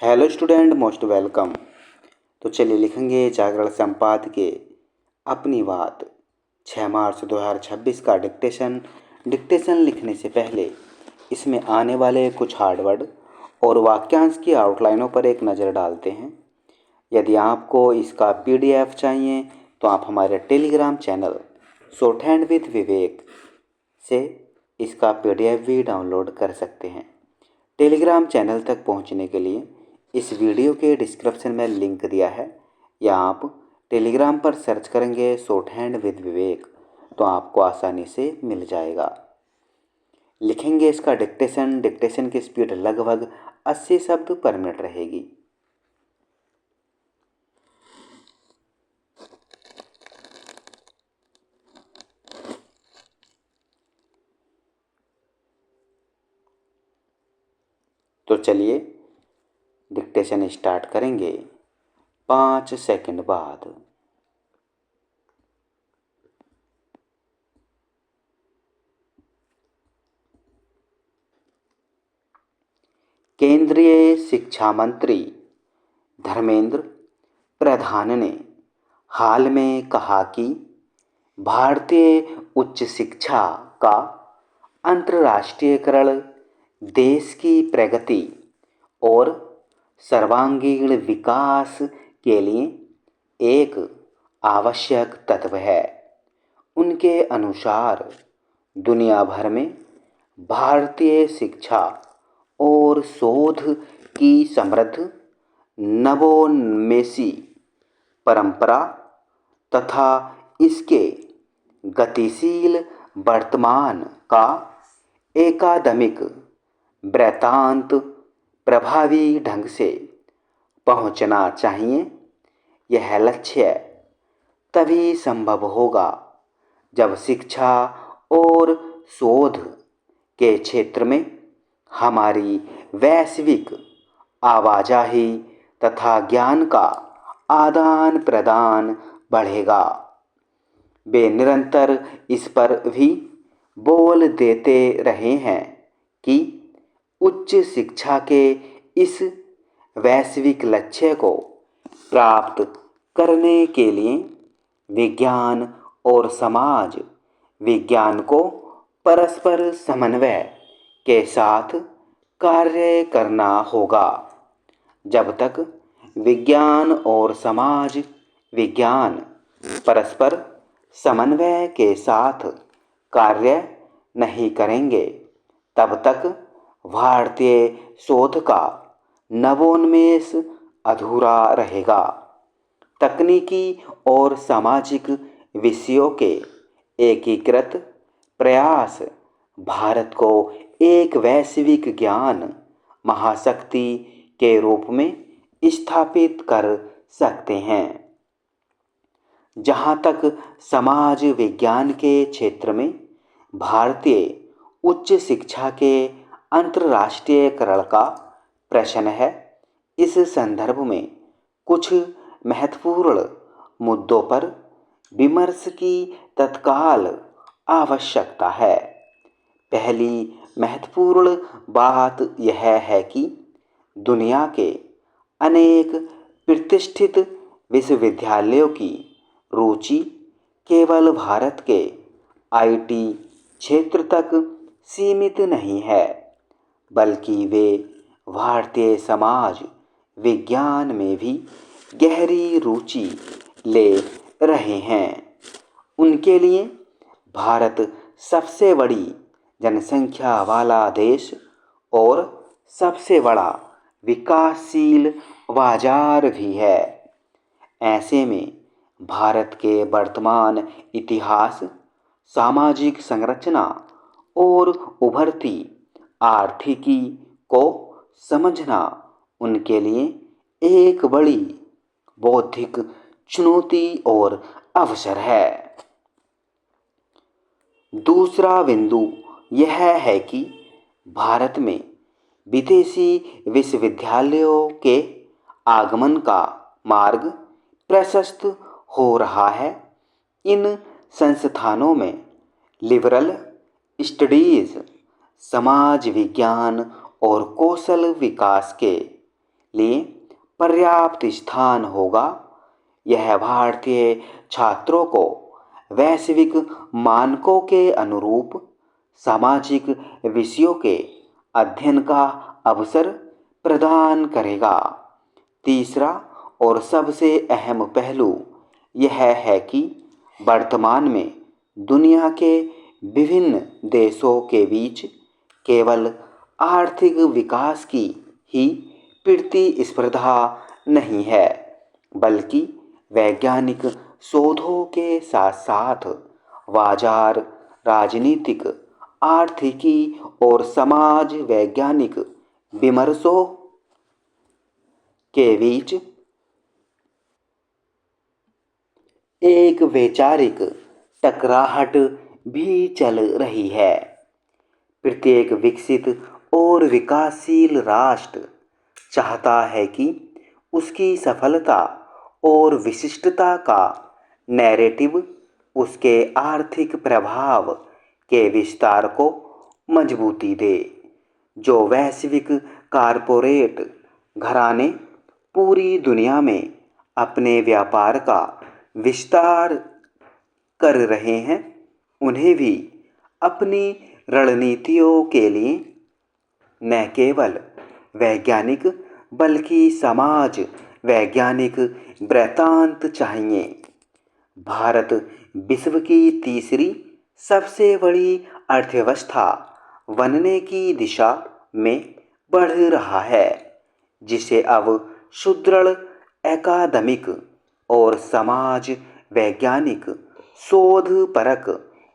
Hello student, most welcome. तो चलिए लिखेंगे जागरण संपादकीय अपनी बात 6 मार्च 2026 का डिक्टेशन लिखने से पहले इसमें आने वाले कुछ हार्ड वर्ड और वाक्यांश की आउटलाइनों पर एक नज़र डालते हैं। यदि आपको इसका पीडीएफ चाहिए तो आप हमारे Telegram channel shorthand with Vivek से इसका पीडीएफ भी डाउनलोड कर सकते हैं। टेलीग्राम चैनल तक पहुंचने के लिए इस वीडियो के डिस्क्रिप्शन में लिंक दिया है, या आप टेलीग्राम पर सर्च करेंगे शॉर्ट हैंड विद विवेक तो आपको आसानी से मिल जाएगा। लिखेंगे इसका डिक्टेशन की स्पीड लगभग 80 शब्द पर मिनट रहेगी। तो चलिए डिक्टेशन स्टार्ट करेंगे 5 सेकंड बाद। केंद्रीय शिक्षा मंत्री धर्मेंद्र प्रधान ने हाल में कहा कि भारतीय उच्च शिक्षा का अंतर्राष्ट्रीयकरण देश की प्रगति और सर्वांगीण विकास के लिए एक आवश्यक तत्व है। उनके अनुसार दुनिया भर में भारतीय शिक्षा और शोध की समृद्ध नवोन्मेषी परंपरा तथा इसके गतिशील वर्तमान का एकाडमिक वृत्तांत प्रभावी ढंग से पहुंचना चाहिए। यह लक्ष्य तभी संभव होगा जब शिक्षा और शोध के क्षेत्र में हमारी वैश्विक आवाजाही तथा ज्ञान का आदान प्रदान बढ़ेगा। वे निरंतर इस पर भी बोल देते रहे हैं कि उच्च शिक्षा के इस वैश्विक लक्ष्य को प्राप्त करने के लिए विज्ञान और समाज विज्ञान को परस्पर समन्वय के साथ कार्य करना होगा। जब तक विज्ञान और समाज विज्ञान परस्पर समन्वय के साथ कार्य नहीं करेंगे, तब तक भारतीय शोध का नवोन्मेष अधूरा रहेगा। तकनीकी और सामाजिक विषयों के एकीकृत प्रयास भारत को एक वैश्विक ज्ञान महाशक्ति के रूप में स्थापित कर सकते हैं। जहाँ तक समाज विज्ञान के क्षेत्र में भारतीय उच्च शिक्षा के अंतर्राष्ट्रीयकरण का प्रश्न है, इस संदर्भ में कुछ महत्वपूर्ण मुद्दों पर विमर्श की तत्काल आवश्यकता है। पहली महत्वपूर्ण बात यह है कि दुनिया के अनेक प्रतिष्ठित विश्वविद्यालयों की रुचि केवल भारत के आईटी क्षेत्र तक सीमित नहीं है, बल्कि वे भारतीय समाज विज्ञान में भी गहरी रुचि ले रहे हैं। उनके लिए भारत सबसे बड़ी जनसंख्या वाला देश और सबसे बड़ा विकासशील बाजार भी है। ऐसे में भारत के वर्तमान इतिहास, सामाजिक संरचना और उभरती आर्थिकी को समझना उनके लिए एक बड़ी बौद्धिक चुनौती और अवसर है। दूसरा बिंदु यह है कि भारत में विदेशी विश्वविद्यालयों के आगमन का मार्ग प्रशस्त हो रहा है। इन संस्थानों में लिबरल स्टडीज, समाज विज्ञान और कौशल विकास के लिए पर्याप्त स्थान होगा। यह भारतीय छात्रों को वैश्विक मानकों के अनुरूप सामाजिक विषयों के अध्ययन का अवसर प्रदान करेगा। तीसरा और सबसे अहम पहलू यह है कि वर्तमान में दुनिया के विभिन्न देशों के बीच केवल आर्थिक विकास की ही प्रतिस्पर्धा नहीं है, बल्कि वैज्ञानिक शोधों के साथ साथ बाजार, राजनीतिक, आर्थिकी और समाज वैज्ञानिक विमर्शों के बीच एक वैचारिक टकराहट भी चल रही है। प्रत्येक विकसित और विकासशील राष्ट्र चाहता है कि उसकी सफलता और विशिष्टता का नैरेटिव उसके आर्थिक प्रभाव के विस्तार को मजबूती दे। जो वैश्विक कारपोरेट घराने पूरी दुनिया में अपने व्यापार का विस्तार कर रहे हैं, उन्हें भी अपनी रणनीतियों के लिए न केवल वैज्ञानिक बल्कि समाज वैज्ञानिक वृत्तांत चाहिए। भारत विश्व की तीसरी सबसे बड़ी अर्थव्यवस्था बनने की दिशा में बढ़ रहा है, जिसे अब सुदृढ़ एकादमिक और समाज वैज्ञानिक शोधपरक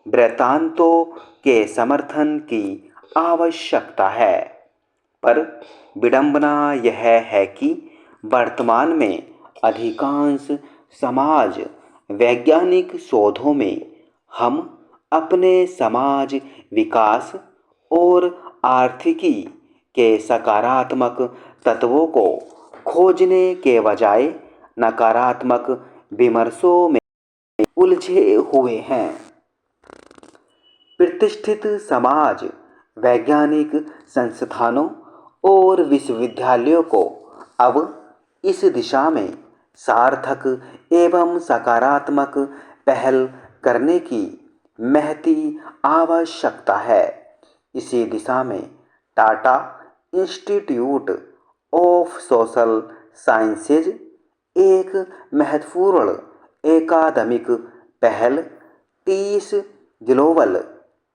वृत्तांतों के समर्थन की आवश्यकता है। पर विडंबना यह है कि वर्तमान में अधिकांश समाज वैज्ञानिक शोधों में हम अपने समाज विकास और आर्थिकी के सकारात्मक तत्वों को खोजने के बजाय नकारात्मक विमर्शों में उलझे हुए हैं। प्रतिष्ठित समाज वैज्ञानिक संस्थानों और विश्वविद्यालयों को अब इस दिशा में सार्थक एवं सकारात्मक पहल करने की महती आवश्यकता है। इसी दिशा में Tata institute of social sciences एक महत्वपूर्ण एकादमिक पहल टीस ग्लोबल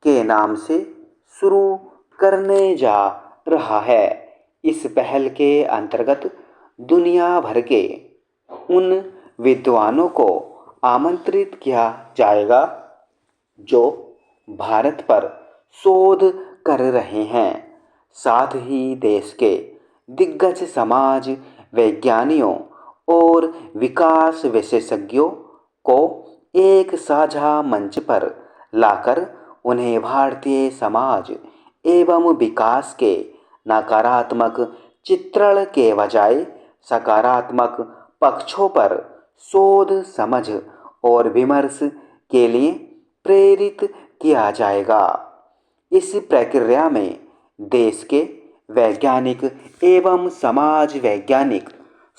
के नाम से शुरू करने जा रहा है। इस पहल के अंतर्गत दुनिया भर के उन विद्वानों को आमंत्रित किया जाएगा जो भारत पर शोध कर रहे हैं। साथ ही देश के दिग्गज समाज वैज्ञानिकों और विकास विशेषज्ञों को एक साझा मंच पर लाकर उन्हें भारतीय समाज एवं विकास के नकारात्मक चित्रण के बजाय सकारात्मक पक्षों पर शोध समझ और विमर्श के लिए प्रेरित किया जाएगा। इस प्रक्रिया में देश के वैज्ञानिक एवं समाज वैज्ञानिक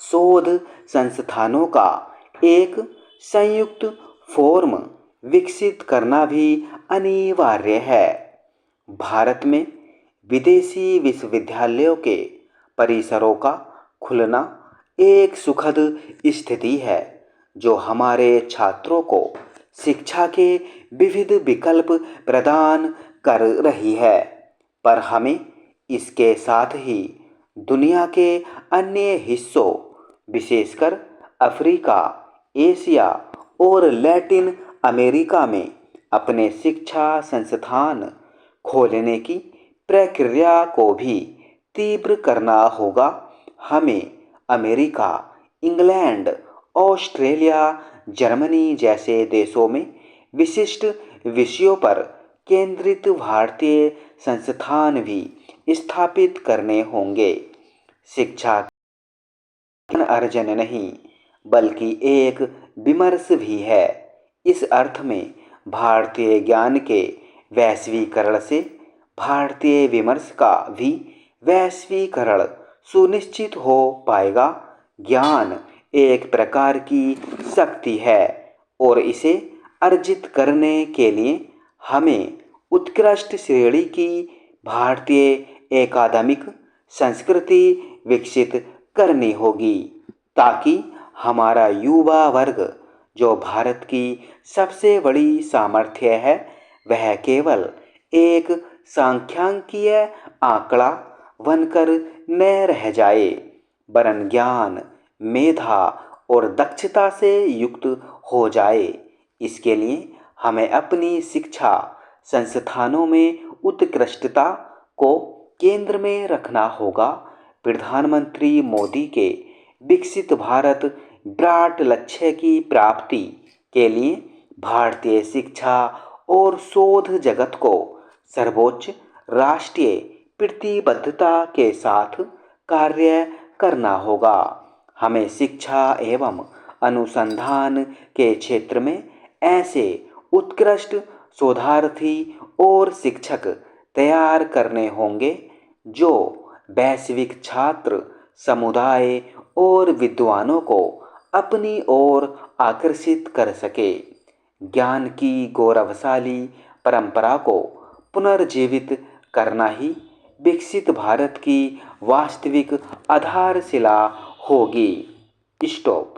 शोध संस्थानों का एक संयुक्त फोरम विकसित करना भी अनिवार्य है। भारत में विदेशी विश्वविद्यालयों के परिसरों का खुलना एक सुखद स्थिति है, जो हमारे छात्रों को शिक्षा के विविध विकल्प प्रदान कर रही है। पर हमें इसके साथ ही दुनिया के अन्य हिस्सों, विशेषकर अफ्रीका, एशिया और लैटिन अमेरिका में अपने शिक्षा संस्थान खोलने की प्रक्रिया को भी तीव्र करना होगा। हमें अमेरिका, इंग्लैंड, ऑस्ट्रेलिया, जर्मनी जैसे देशों में विशिष्ट विषयों पर केंद्रित भारतीय संस्थान भी स्थापित करने होंगे। शिक्षा अर्जन नहीं, बल्कि एक विमर्श भी है। इस अर्थ में भारतीय ज्ञान के वैश्वीकरण से भारतीय विमर्श का भी वैश्वीकरण सुनिश्चित हो पाएगा। ज्ञान एक प्रकार की शक्ति है और इसे अर्जित करने के लिए हमें उत्कृष्ट श्रेणी की भारतीय एकाडमिक संस्कृति विकसित करनी होगी, ताकि हमारा युवा वर्ग, जो भारत की सबसे बड़ी सामर्थ्य है, वह केवल एक सांख्यिकीय आंकड़ा बनकर न रह जाए, वरन ज्ञान, मेधा और दक्षता से युक्त हो जाए। इसके लिए हमें अपनी शिक्षा संस्थानों में उत्कृष्टता को केंद्र में रखना होगा। प्रधानमंत्री मोदी के विकसित भारत ब्राट लक्ष्य की प्राप्ति के लिए भारतीय शिक्षा और शोध जगत को सर्वोच्च राष्ट्रीय प्रतिबद्धता के साथ कार्य करना होगा। हमें शिक्षा एवं अनुसंधान के क्षेत्र में ऐसे उत्कृष्ट शोधार्थी और शिक्षक तैयार करने होंगे जो वैश्विक छात्र समुदाय और विद्वानों को अपनी ओर आकर्षित कर सके। ज्ञान की गौरवशाली परंपरा को पुनर्जीवित करना ही विकसित भारत की वास्तविक आधारशिला होगी। स्टॉप।